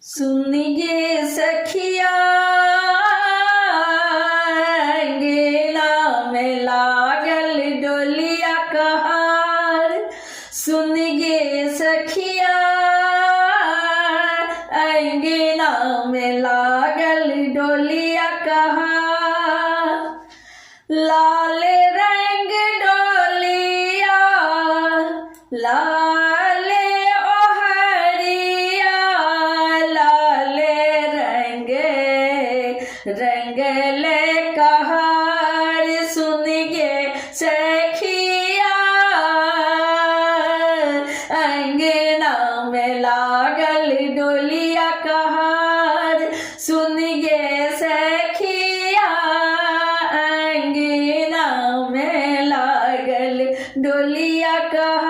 सुन गे सखिया गेला में लागल डोलिया कहार। सुन गे सखिया गेला में लागल डोलिया कहार। लाल रंग डोलिया लाल ओहरिया लाल रंगले कहार। सुन गे सखिया अंगना में लागल डोलिया कहार। सुन गे सखिया अंगना में लागल डोलिया कहार।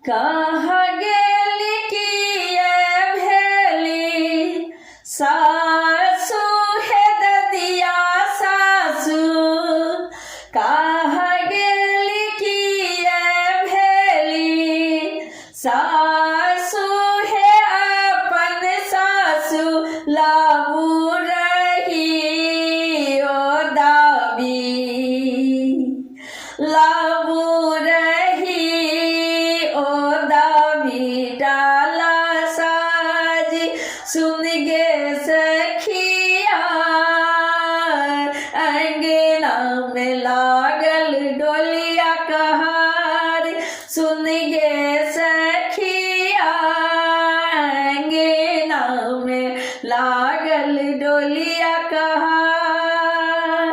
कहाँ गेली किए भेली सासु है ददिया सासु। कहाँ गेली किए भेली सासु है अपन सासु। लाबू रही ओ दाबी लाबू रही ओ दाबी डाला साजी। सुन गे सखिया अंगना में लागल डोलिया कहार। सुन गे सखिया अंगना में लागल डोलिया कहार।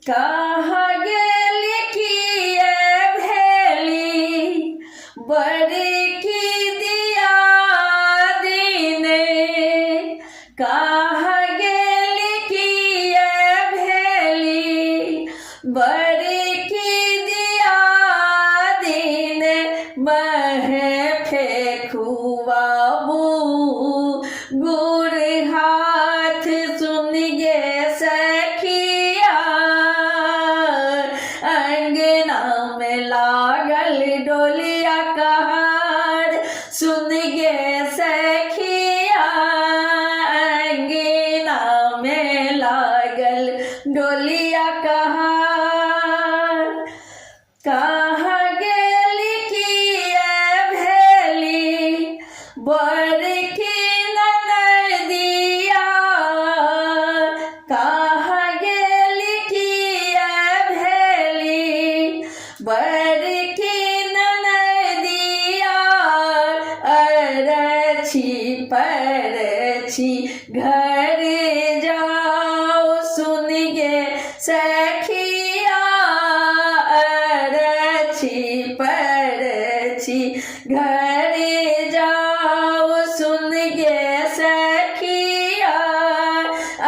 कहाँ गेली किए भेली बड़ी की दिया दीने। कहाँ गेली किए भेली बड़ी की दिया दीने। बहे फेंकुआ गुड़ हाथ। सुन गे सखिया अंगना में लागल डोलिया कहार। सुन गे सखिया अंगना में लागल डोलिया कहार। कहाँ गेली किए भेली बड़की ननदिया। कहाँ गेली किए भेली बड़की ननदिया। अरछी परछी घर जाओ। सुन गे सखिया अरछी परछी घर जाओ। सुन गे सखिया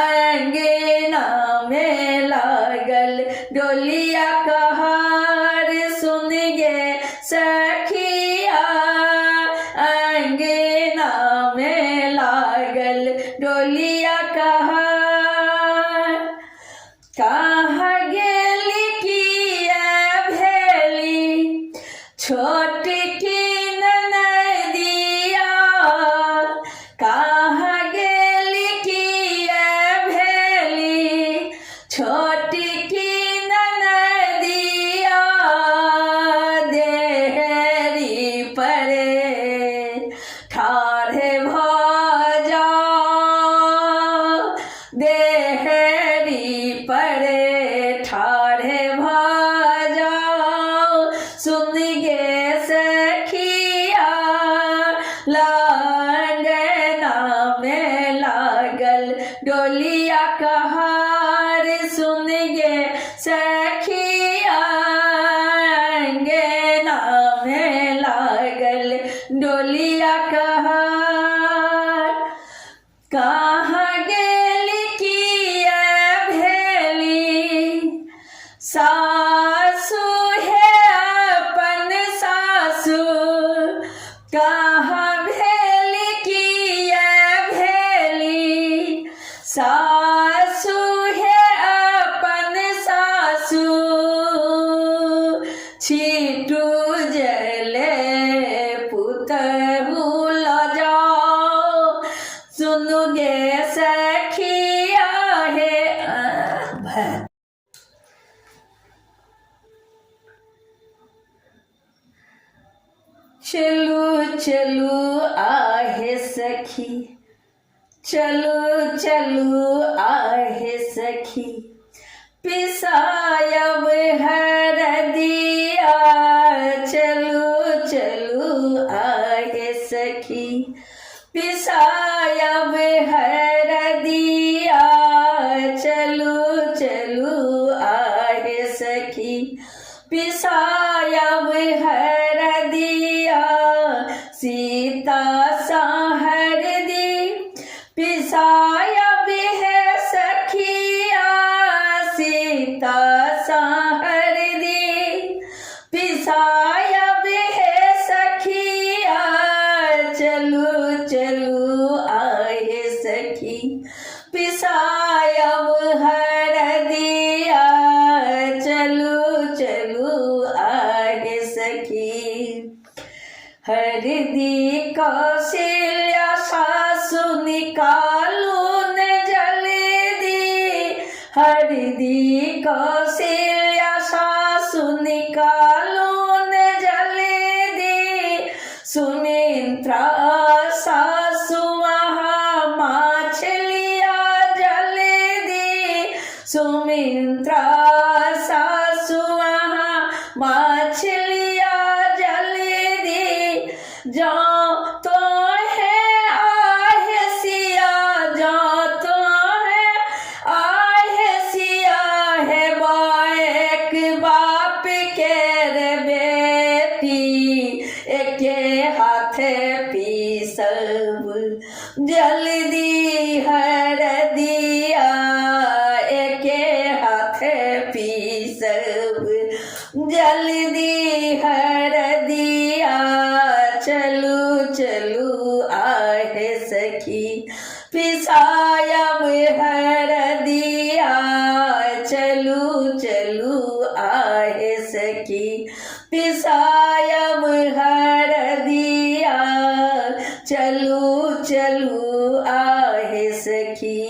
अंगना में लागल डोलिया कहार। सुन गे सखिया अंगना में लागल डोलिया कहार। कहाँ गेली किए भेली छोटकी ननदिया। कहाँ गेली किए भेली छोटकी ननदिया। देहरी परे ठाढ़े भ जाओ। देहरी परे ठाढ़े भ जाओ। सुन गे सखिया अंगना में लागल डोलिया कहार। सुन गे सखिया अंगना में लागल डोलिया कहार। कहाँ गेली किए भेली सासु है अपन सासु। कहाँ भेली किए भेली सासु है अपन सासु। छिटू जले पुतहु चलू आहे सखी, चलू चलू आहे सखी, पिसायब हरदिया। चलू चलू आहे सखी, पिसायब हरदिया। चलू चलू आहे सखी, पिसायब हरदिया। सीता सा हरदी पिसायब है सखिया, सीता सा हरदी पिसायब है सखिया। चलू चलू आए सखी, पिसायब हरदिया। चलू चलू आए सखी, हरदी कौशल्या सासु निकालू न जल्दी। हरदी कौशल्या सासु निकालू न जल्दी। सुमित्रा सासु वहाँ मछलिया जल्दी। सुमित्रा सासु वहाँ मछलिया जल्दी। जो तो है आहे सिया, जो तो है आहे सिया है बाएक बाप के रे बेटी। एके हाथे पीसब जल्दी हरदिया, एके हाथे पीसब जल्दी हरदिया। चलू चलू आहे सखी, पिसायब हरदिया। चलू चलू आहे सखी, पिसायब हरदिया। चलू चलू आहे सखी,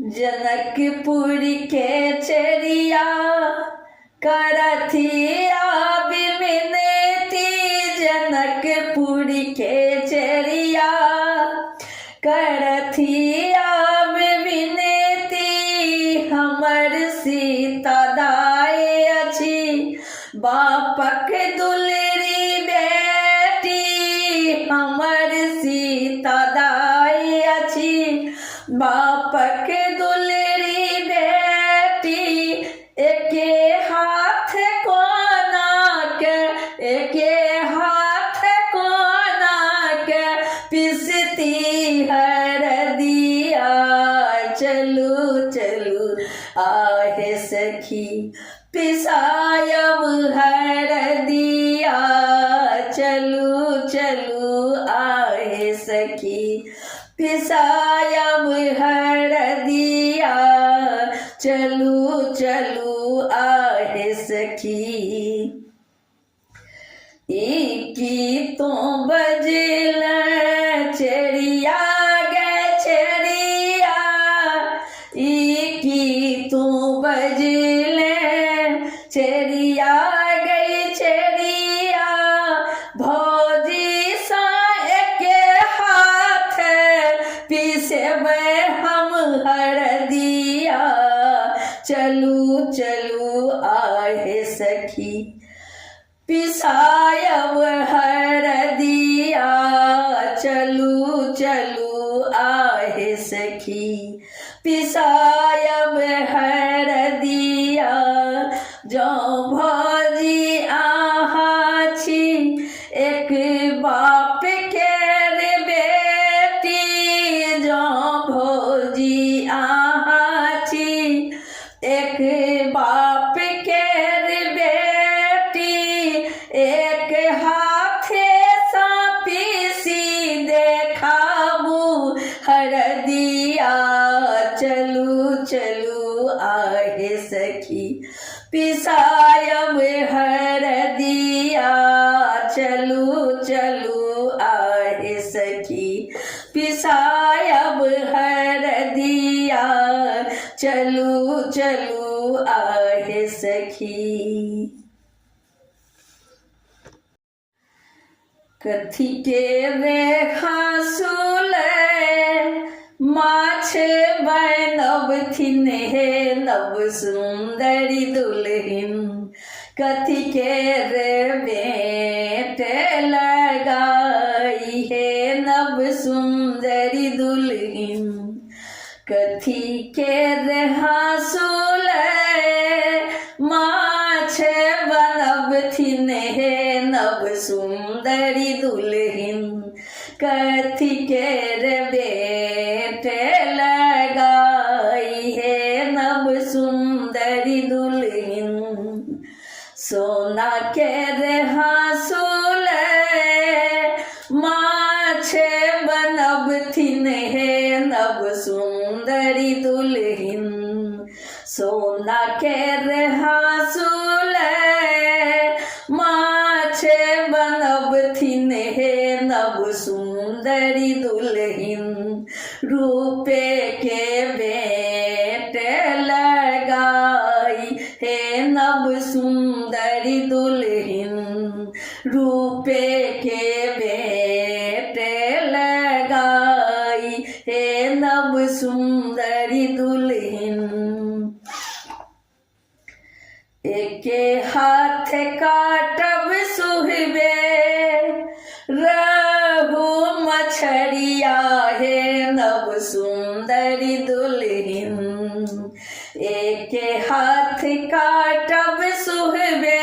जनकपुर के चरिया करथिया बिमिनती। जनकपुर के चरिया करथिया बिमिनती। हमर सीता दाई अछि बापक दुलरी बेटी। हमर सीता दाई अछि बापक दुलरी बेटी। एके हाथ कोना के, एके हाथ कोना के पिसती हरदिया। चलू चलू आहे सखी, पिसायब हरदिया। चलू चलू आहे सखी, पिसायब हरदिया। चलू चलू आहे सखी, इकी तो बजल चरिया गे चरिया। इकी तो बजल चरिया गई चरिया। भौजी सा एके हाथ पीसेब हम हरदिया। चलू चलू आहे सखी, पिसायब हरदिया। चलू चलू आहे सखी, पिसायब हरदिया। जो भौजी आहा छी एक बाप के रे बेटी। जो भौजी आहा छी एक बाप के रे बेटी। एक हाथे सा पीसी देखाबू हरदिया। चलू चलू आहे सखी, पिसायब हरदिया। चलू चलू आहे सखी, पिसायब हरदिया। चलू चलू आहे सखी। कथी के रे हाँसुले माछ बनबथिन हे नव सुंदरी दुल्हिन कथी के रे भेंट लगाई हे नव सुंदरी दुल्हिन कथी के रे हाँसुले माछ बनबथिन हे नव सुंदरी दुल्हिन कथी के रे भेंट लगाई हे नव सुंदरी दुल्हिन सोना के रे हाँसुले माछ बनबथिन हे नव सुंदरी दुल्हिन सोना के रे हाँसुले माछ बनबथिन हे नव सुंदरी दुल्हिन रूपे के भेंट लगाई हे नव सुंदरी दुल्हिन रूपे के भेंट लगाई हे नव सुंदरी दुल्हिन एके हाथ काटब सुहबे रहु मछरिया हे नव सुंदरी दुल्हिन एके हाथ काटब सुहबे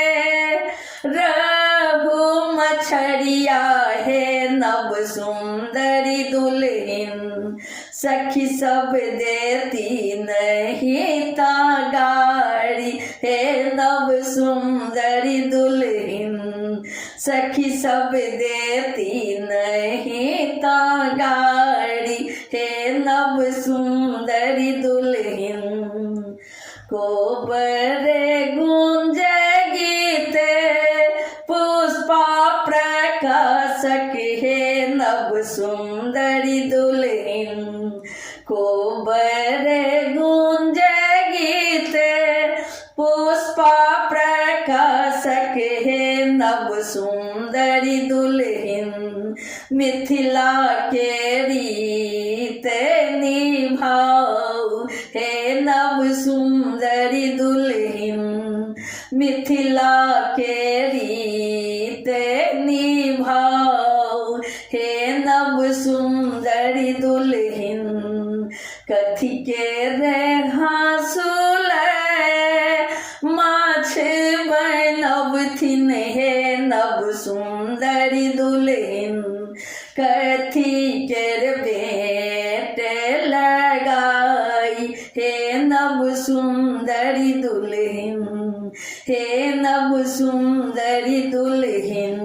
रहु मछरिया हे नव सुंदरी दुल्हिन सखी सब देती नहीं गाड़ी हे नव सुंदरी दुल्हिन सखी सब देती नहीं गाड़ी हे नव सुंदरी दुल्हिन कोबरे गूंज गीत पुष्पा प्रकाशक हे नव सुंदरी दुल्हिन कोबरे गूंज गीत पुष्पा प्रकाशक हे नव सुंदरी दुल्हिन मिथिला के रीत निभाओ हे नव सुंदरी दुल्हिन मिथिला के रीत निभाओ हे नव सुंदरी दुल्हिन कथी के रे हाँसुले माछ बनबथिन हे नव सुंदरी दुल्हिन कथी के रे भेंट लगाई हे नव सुंदरी दुल्हिन हे नव सुंदरी दुल्हिन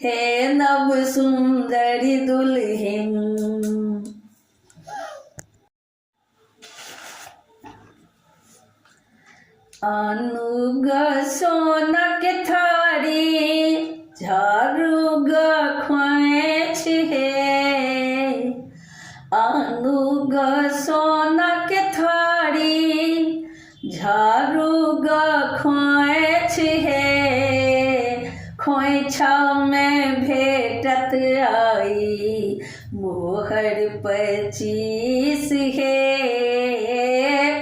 हे नव सुंदरी दुल्हिन अनुग सोनक थारी झारुग खोइछ हे अनुग सोनक थारी झारुग खोइछ हे खोइछा में भेटत आई मोहर 25 हे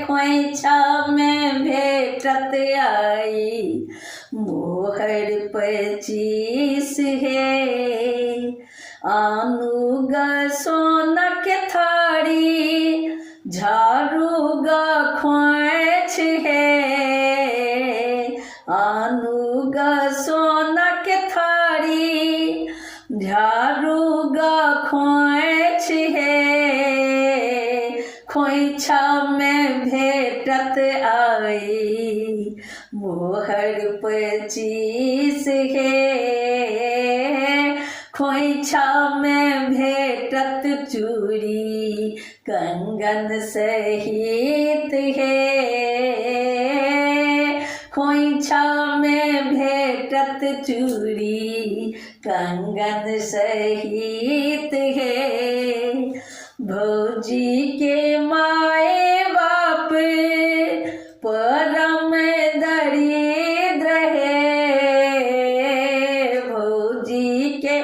खोइछा में भेटत आई मोहर 25 हे आनुग सोनक थारी झारुग खोइछ हे आनुग सोनक थारी झारुग खोइछ हे खोइछा में भेटत आई मोहर 25 हे खोइछा में भेटत चूड़ी कंगन सहित हे खोइछा में भेटत चूड़ी कंगन सहित हे भौजी के माए बाप परम दरिद्र है भौजी के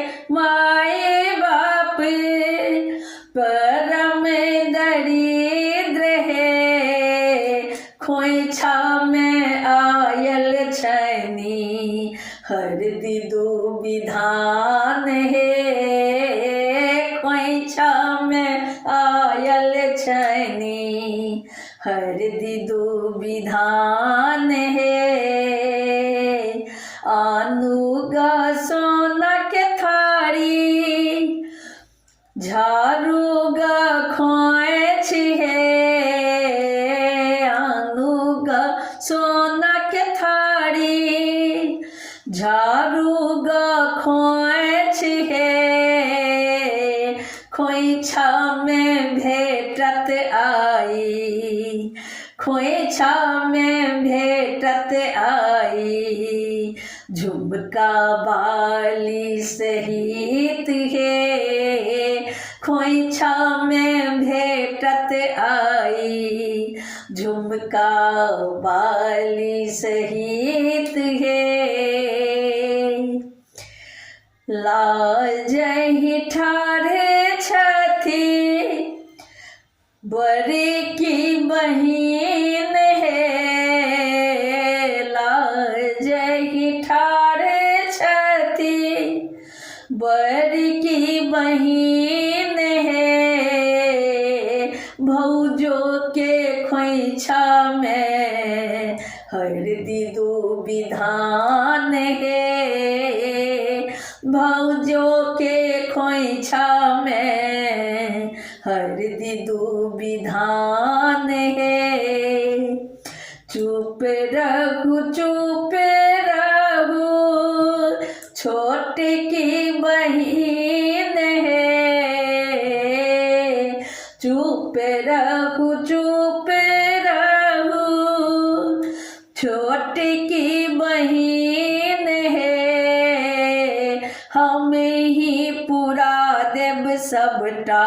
विधान हे खोइछा में आयल छैनी हरदि दू विधान हे आनुगा सोना के थारी झाड़ूगा खोइछ हे आनुगा सोना के थारी झाड़ूगा खोइछ हे खोइछा में भेटत आई खोइछा में भेटत आई झुमका बाली सहित हे खोइछा में भेटत आई झुमका बाली सहित हे लाजहि ठाढ़े छथि बड़ी की बहिन हे लाजहि ठाढ़े छथि बड़ी की बहिन हे भौजो के खोइछा में हरदि दू विधान हे भौजो के खोइछा में हरदि दू विधान हे चुप रहू छोट की बहिन हे चुप रहू छोट की बहिन हे हम ही पूरा देव सबटा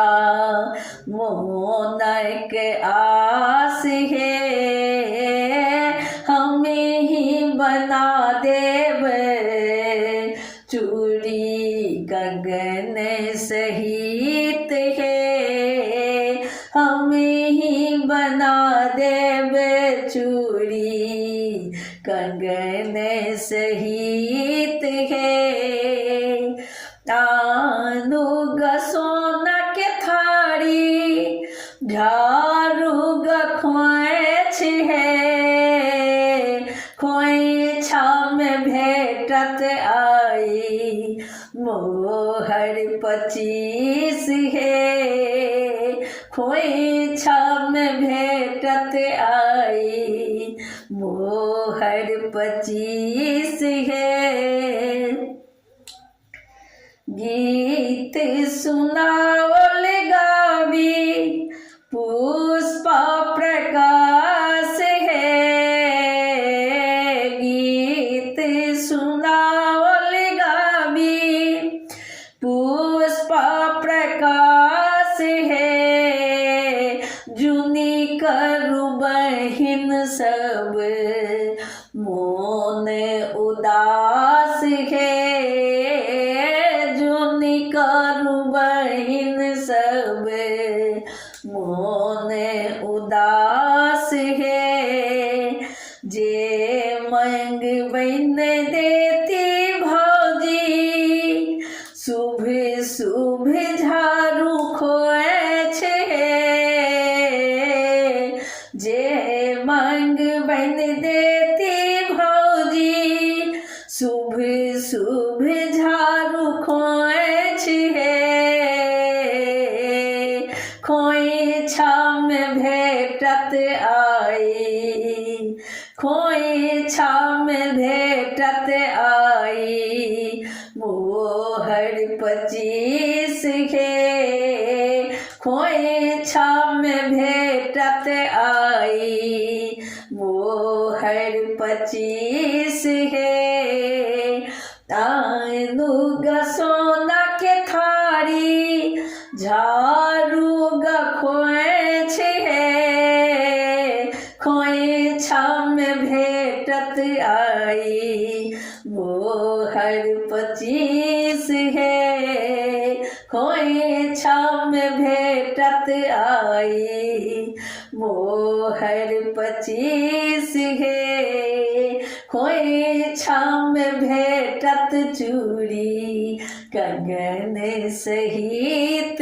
मोनक आस हे हम ही बना देव चूड़ी कंगन सहित हे हम ही बना देव चूड़ी कंगन सहित हे आनुगा सोना के थारी झाड़ूगा खोइछ हे खोइछा में भेटत आई मोहर 25 हे खोइछा में भेटत आई मोहर 25 हे गीत सुनावल गावी पुष्पा प्रकाश है गीत सुनावल गावी पुष्पा प्रकाश है जुनी करू बहिन सब मोन उदास है करू बहिन सब मोन उदास है जे मंग बन देती भौजी शुभ शुभ झाड़ू खोइछ है जे मंग बन देती भौजी शुभ शुभ झाड़ू खोइछ है खोइछा में भेटत आई खोइछा में भेटत आई मोहर 25 है खोइछा में भेटत आई मोहर 25 है आनुगा सोना के थारी झाड़ूगा खोइछ है खोइछा में भेटत आई मोहर 25 है खोइछा में भेटत आई मोहर 25 हे खोइछा में भेटत चूड़ी कंगन सहित